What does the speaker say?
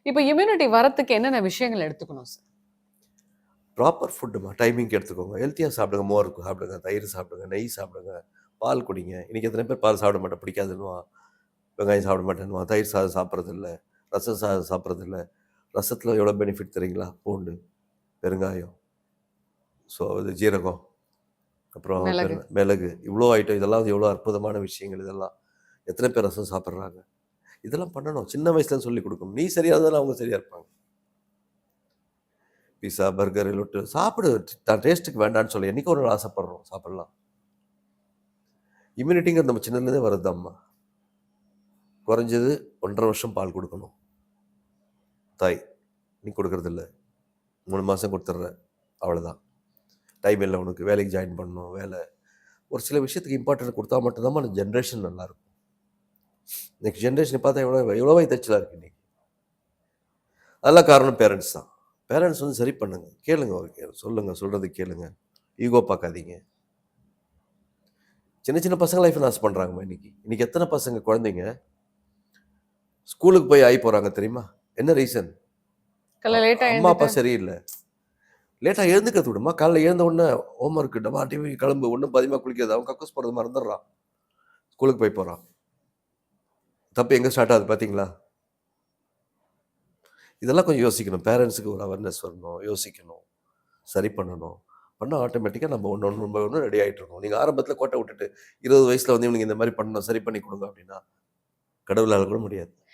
இப்ப இம்யூனிட்டி வரத்துக்கு என்னென்ன விஷயங்கள் எடுத்துக்கணும் சார்? ப்ராப்பர் ஃபுட்டுமா டைமிங்க்கு எடுத்துக்கோங்க. ஹெல்த்தியாக சாப்பிடுங்க. மோர் சாப்பிடுங்க, தயிர் சாப்பிடுங்க, நெய் சாப்பிடுங்க, பால் குடிங்க. இன்றைக்கி எத்தனை பேர் பால் சாப்பிட மாட்டேன் பிடிக்காதுன்னுவான், வெங்காயம் சாப்பிட மாட்டேன்னுவான், தயிர் சாதம் சாப்பிட்றதில்ல, ரசம் சாதம் சாப்பிட்றதில்ல. ரசத்தில் எவ்வளோ பெனிஃபிட் தெரியுங்களா? பூண்டு, பெருங்காயம், ஸோ இது ஜீரகம், அப்புறம் மிளகு. மிளகு, இவ்வளோ ஐட்டம். இதெல்லாம் எவ்வளோ அற்புதமான விஷயங்கள் இதெல்லாம். எத்தனை பேர் ரசம் சாப்பிட்றாங்க? இதெல்லாம் பண்ணணும். சின்ன வயசுல சொல்லிக் கொடுக்கணும். நீ சரியாக இருந்தாலும் அவங்க சரியாக இருப்பாங்க. பீஸா, பர்கர், லொட்டு சாப்பிடு. தான் டேஸ்ட்டுக்கு வேண்டான்னு சொல்லி என்றைக்கு ஒரு நாள் ஆசைப்படுறோம், சாப்பிட்லாம். இம்யூனிட்டிங்கிறது நம்ம சின்னதுலேருந்தே வருதுதாம்மா. குறைஞ்சது 1.5 வருஷம் பால் கொடுக்கணும் தாய். நீ கொடுக்குறதில்ல, 3 மாதம் கொடுத்துட்ற, அவ்வளோதான். டைம் இல்லை உனக்கு, வேலைக்கு ஜாயின் பண்ணணும், வேலை. ஒரு சில விஷயத்துக்கு இம்பார்ட்டன்ட் கொடுத்தா மட்டும்தான் அந்த ஜென்ரேஷன் நல்லாயிருக்கும். நெக்ஸ்ட் ஜென்ரேஷனை பார்த்தா எவ்வளோ தச்சலாக இருக்குது இன்றைக்கி. அதெல்லாம் காரணம் பேரண்ட்ஸ் தான். பேரண்ட்ஸ் வந்து சரி பண்ணுங்க, கேளுங்க, ஒரு சொல்லுங்கள், சொல்கிறது கேளுங்க, ஈகோ பார்க்காதீங்க. சின்ன சின்ன பசங்க லைஃப் நாஸ் பண்ணுறாங்கம்மா இன்றைக்கி எத்தனை பசங்க குழந்தைங்க ஸ்கூலுக்கு போய் ஆகி போகிறாங்க தெரியுமா? என்ன ரீசன்? அம்மா அப்பா சரியில்லை. லேட்டாக எழுந்துக்கிறது விடுமா. காலைல எழுந்த உடனே ஹோம் ஒர்க் டமா டிவி கிளம்பு, ஒன்றும் பதிமாக குளிக்காது, அவன் கக்கூஸ் போகிறது மறந்துடுறான், ஸ்கூலுக்கு போய் போகிறான். தப்பு எங்கே ஸ்டார்ட் ஆகுது பார்த்தீங்களா? இதெல்லாம் கொஞ்சம் யோசிக்கணும். பேரண்ட்ஸுக்கு ஒரு அவேர்னஸ் வரணும், யோசிக்கணும், சரி பண்ணணும். பண்ணால் ஆட்டோமேட்டிக்காக நம்ம ஒன்று ரெடி ஆகிட்டு இருக்கோம். நீங்கள் ஆரம்பத்தில் கோட்டை விட்டுட்டு 20 வயசில் வந்து இவனுக்கு இந்த மாதிரி பண்ணணும், சரி பண்ணி கொடுங்க அப்படின்னா கடவுளால் கூட முடியாது.